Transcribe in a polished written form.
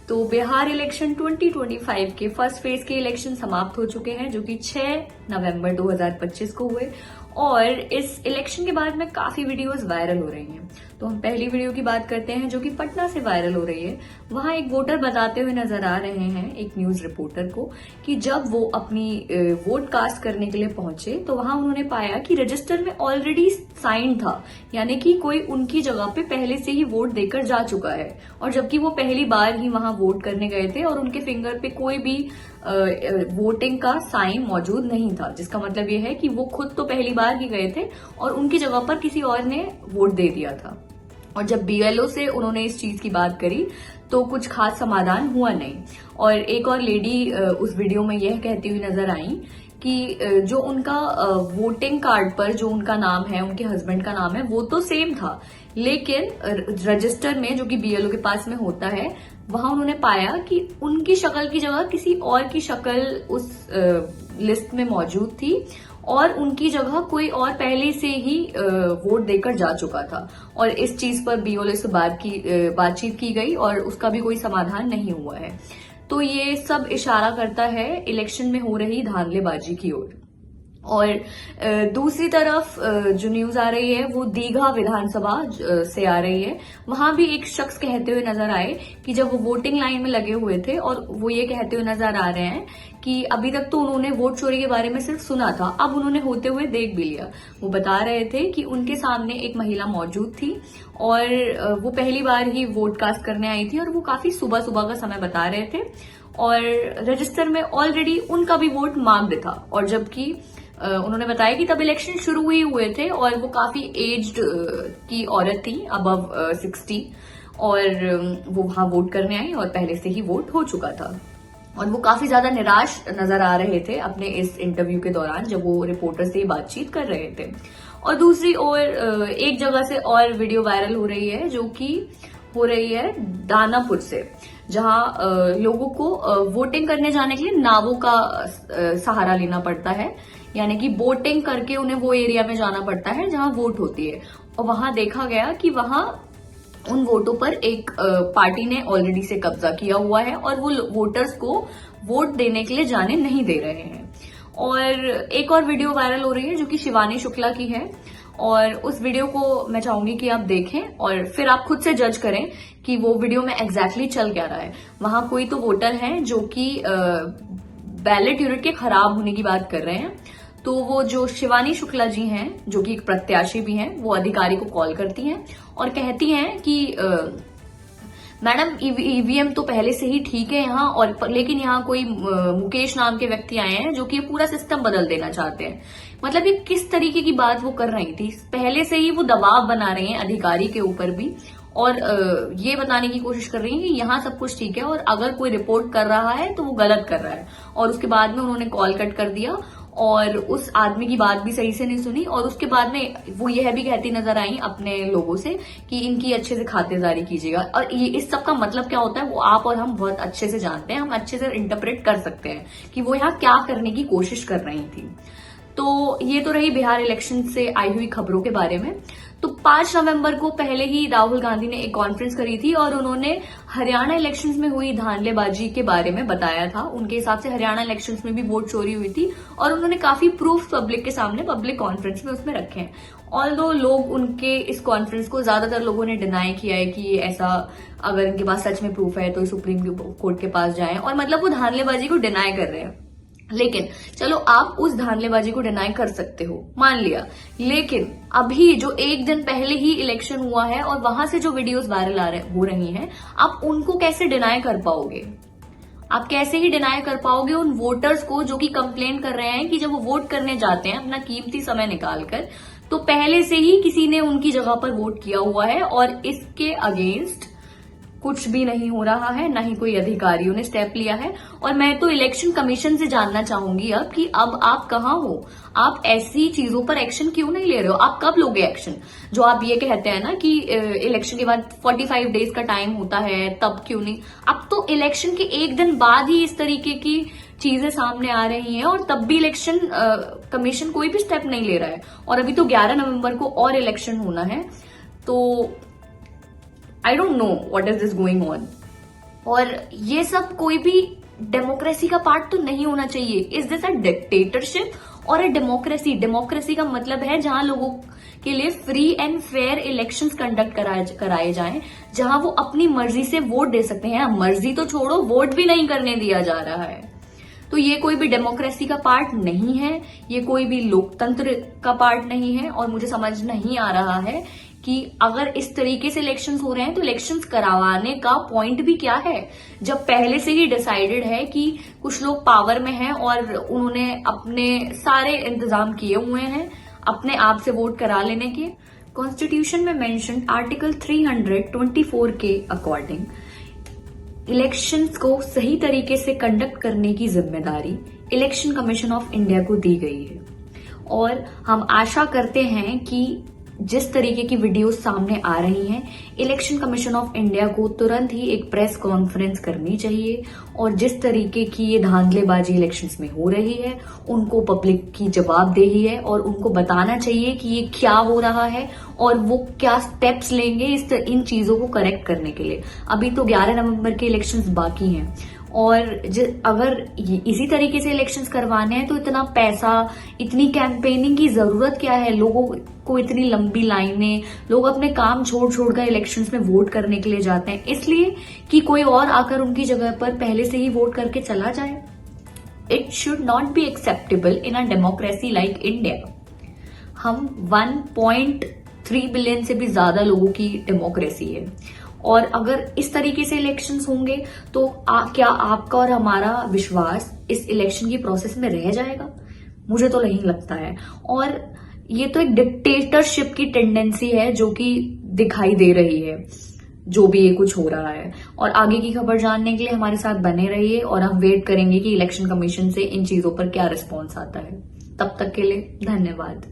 तो बिहार इलेक्शन 2025 के first phase के इलेक्शन समाप्त हो चुके हैं, जो कि 6 नवंबर 2025 को हुए। और इस इलेक्शन के बाद में काफी वीडियोस वायरल हो रही हैं। तो हम पहली वीडियो की बात करते हैं, जो कि पटना से वायरल हो रही है। वहां एक वोटर बताते हुए नजर आ रहे हैं एक न्यूज रिपोर्टर को कि जब वो अपनी वोट कास्ट करने के लिए पहुंचे तो वहां उन्होंने पाया कि रजिस्टर में ऑलरेडी साइन था, यानी कि कोई उनकी जगह पे पहले से ही वोट देकर जा चुका है। और जबकि वो पहली बार ही वहां वोट करने गए थे और उनके फिंगर पे कोई भी वोटिंग का साइन मौजूद नहीं था, जिसका मतलब ये है कि वो खुद तो पहली बार ही गए थे और उनकी जगह पर किसी और ने वोट दे दिया था। और जब बीएलओ से उन्होंने इस चीज की बात करी तो कुछ खास समाधान हुआ नहीं। और एक और लेडी उस वीडियो में यह कहती हुई नजर आई कि जो उनका वोटिंग कार्ड पर जो उनका नाम है, उनके हस्बैंड का नाम है, वो तो सेम था, लेकिन रजिस्टर में जो कि बीएलओ के पास में होता है, वहां उन्होंने पाया कि उनकी शक्ल की जगह किसी और की शक्ल उस लिस्ट में मौजूद थी और उनकी जगह कोई और पहले से ही वोट देकर जा चुका था। और इस चीज पर बीएलओ से बातचीत की गई और उसका भी कोई समाधान नहीं हुआ है। तो ये सब इशारा करता है इलेक्शन में हो रही धांधलेबाजी की ओर। और दूसरी तरफ जो न्यूज आ रही है वो दीघा विधानसभा से आ रही है। वहां भी एक शख्स कहते हुए नजर आए कि जब वो वोटिंग लाइन में लगे हुए थे और वो ये कहते हुए नजर आ रहे हैं कि अभी तक तो उन्होंने वोट चोरी के बारे में सिर्फ सुना था, अब उन्होंने होते हुए देख भी लिया। वो बता रहे थे कि उनके सामने एक महिला मौजूद थी और वो पहली बार ही वोट कास्ट करने आई थी और वो काफी सुबह सुबह का समय बता रहे थे और रजिस्टर में ऑलरेडी उनका भी वोट मार्क्ड था। और जबकि उन्होंने बताया कि तब इलेक्शन शुरू ही हुए थे और वो काफी एज्ड की औरत थी, अबव 60, और वो वहां वोट करने आई और पहले से ही वोट हो चुका था। और वो काफी ज्यादा निराश नजर आ रहे थे अपने इस इंटरव्यू के दौरान जब वो रिपोर्टर से बातचीत कर रहे थे। और दूसरी ओर एक जगह से और वीडियो वायरल हो रही है, जो कि हो रही है दानापुर से, जहां लोगों को वोटिंग करने जाने के लिए नावों का सहारा लेना पड़ता है, यानी कि बोटिंग करके उन्हें वो एरिया में जाना पड़ता है जहां वोट होती है। और वहां देखा गया कि वहां उन वोटों पर एक पार्टी ने ऑलरेडी से कब्जा किया हुआ है और वो वोटर्स को वोट देने के लिए जाने नहीं दे रहे हैं। और एक और वीडियो वायरल हो रही है जो कि शिवानी शुक्ला की है, और उस वीडियो को मैं चाहूंगी कि आप देखें और फिर आप खुद से जज करें कि वो वीडियो में एग्जैक्टली चल क्या रहा है। वहां कोई तो वोटर हैं जो कि बैलेट यूनिट के खराब होने की बात कर रहे हैं। तो वो जो शिवानी शुक्ला जी हैं, जो कि एक प्रत्याशी भी हैं, वो अधिकारी को कॉल करती हैं और कहती हैं कि मैडम ईवीएम तो पहले से ही ठीक है यहाँ, और लेकिन यहाँ कोई मुकेश नाम के व्यक्ति आए हैं जो कि ये पूरा सिस्टम बदल देना चाहते हैं। मतलब ये किस तरीके की बात वो कर रही थी, पहले से ही वो दबाव बना रहे हैं अधिकारी के ऊपर भी, और ये बताने की कोशिश कर रही है कि यहाँ सब कुछ ठीक है और अगर कोई रिपोर्ट कर रहा है तो वो गलत कर रहा है। और उसके बाद में उन्होंने कॉल कट कर दिया और उस आदमी की बात भी सही से नहीं सुनी। और उसके बाद में वो यह भी कहती नजर आई अपने लोगों से कि इनकी अच्छे से खातिरदारी कीजिएगा। और ये इस सब का मतलब क्या होता है वो आप और हम बहुत अच्छे से जानते हैं, हम अच्छे से इंटरप्रेट कर सकते हैं कि वो यहाँ क्या करने की कोशिश कर रही थी। तो ये तो रही बिहार इलेक्शन से आई हुई खबरों के बारे में। तो 5 नवंबर को पहले ही राहुल गांधी ने एक कॉन्फ्रेंस करी थी और उन्होंने हरियाणा इलेक्शंस में हुई धांधलेबाजी के बारे में बताया था। उनके हिसाब से हरियाणा इलेक्शंस में भी वोट चोरी हुई थी और उन्होंने काफी प्रूफ पब्लिक के सामने पब्लिक कॉन्फ्रेंस में उसमें रखे हैं। ऑल्दो लोग उनके इस कॉन्फ्रेंस को ज्यादातर लोगों ने डिनाई किया है कि ऐसा अगर इनके पास सच में प्रूफ है तो सुप्रीम कोर्ट के पास जाएं, और मतलब वो धांधलेबाजी को डिनाई कर रहे हैं। लेकिन चलो आप उस धांधलेबाजी को डिनाई कर सकते हो, मान लिया, लेकिन अभी जो एक दिन पहले ही इलेक्शन हुआ है और वहां से जो वीडियोस वायरल हो रही हैं, आप उनको कैसे डिनाई कर पाओगे? आप कैसे ही डिनाई कर पाओगे उन वोटर्स को जो कि कंप्लेन कर रहे हैं कि जब वो वोट करने जाते हैं अपना कीमती समय निकालकर, तो पहले से ही किसी ने उनकी जगह पर वोट किया हुआ है और इसके अगेंस्ट कुछ भी नहीं हो रहा है, ना ही कोई अधिकारियों ने स्टेप लिया है। और मैं तो इलेक्शन कमीशन से जानना चाहूंगी अब कि अब आप कहाँ हो, आप ऐसी चीजों पर एक्शन क्यों नहीं ले रहे हो? आप कब लोगे एक्शन? जो आप ये कहते हैं ना कि इलेक्शन के बाद 45 डेज का टाइम होता है, तब क्यों नहीं? अब तो इलेक्शन के एक दिन बाद ही इस तरीके की चीजें सामने आ रही हैं और तब भी इलेक्शन कमीशन कोई भी स्टेप नहीं ले रहा है। और अभी तो 11 नवंबर को और इलेक्शन होना है। तो I don't know what is this going on. और ये सब कोई भी डेमोक्रेसी का पार्ट तो नहीं होना चाहिए। इज दिस अ डिक्टेटरशिप और अ डेमोक्रेसी? डेमोक्रेसी का मतलब है जहां लोगों के लिए free and fair elections conduct कराए जाएं, जहां वो अपनी मर्जी से वोट दे सकते हैं। मर्जी तो छोड़ो, वोट भी नहीं करने दिया जा रहा है। तो ये कोई भी डेमोक्रेसी का पार्ट नहीं है, ये कोई भी लोकतंत्र का पार्ट नहीं है। और मुझे समझ नहीं आ रहा है कि अगर इस तरीके से इलेक्शंस हो रहे हैं तो इलेक्शंस करवाने का पॉइंट भी क्या है, जब पहले से ही डिसाइडेड है कि कुछ लोग पावर में हैं और उन्होंने अपने सारे इंतजाम किए हुए हैं अपने आप से वोट करा लेने के। कॉन्स्टिट्यूशन में मेंशन आर्टिकल 324 के अकॉर्डिंग इलेक्शंस को सही तरीके से कंडक्ट करने की जिम्मेदारी इलेक्शन कमीशन ऑफ इंडिया को दी गई है। और हम आशा करते हैं कि जिस तरीके की वीडियोस सामने आ रही हैं, इलेक्शन कमीशन ऑफ इंडिया को तुरंत ही एक प्रेस कॉन्फ्रेंस करनी चाहिए और जिस तरीके की ये धांधलेबाजी इलेक्शंस में हो रही है उनको पब्लिक की जवाबदेही है और उनको बताना चाहिए कि ये क्या हो रहा है और वो क्या स्टेप्स लेंगे इन चीजों को करेक्ट करने के लिए। अभी तो 11 नवंबर के इलेक्शंस बाकी हैं और अगर इसी तरीके से इलेक्शंस करवाने हैं तो इतना पैसा, इतनी कैंपेनिंग की जरूरत क्या है? लोगों को इतनी लंबी लाइनें, लोग अपने काम छोड़ छोड़कर इलेक्शंस में वोट करने के लिए जाते हैं इसलिए कि कोई और आकर उनकी जगह पर पहले से ही वोट करके चला जाए। It should not be acceptable in a democracy like India. हम 1.3 बिलियन से भी ज्यादा लोगों की डेमोक्रेसी है और अगर इस तरीके से इलेक्शंस होंगे तो क्या आपका और हमारा विश्वास इस इलेक्शन की प्रोसेस में रह जाएगा? मुझे तो नहीं लगता है। और ये तो एक डिक्टेटरशिप की टेंडेंसी है जो कि दिखाई दे रही है, जो भी ये कुछ हो रहा है। और आगे की खबर जानने के लिए हमारे साथ बने रहिए और हम वेट करेंगे कि इलेक्शन कमीशन से इन चीजों पर क्या रिस्पॉन्स आता है। तब तक के लिए धन्यवाद।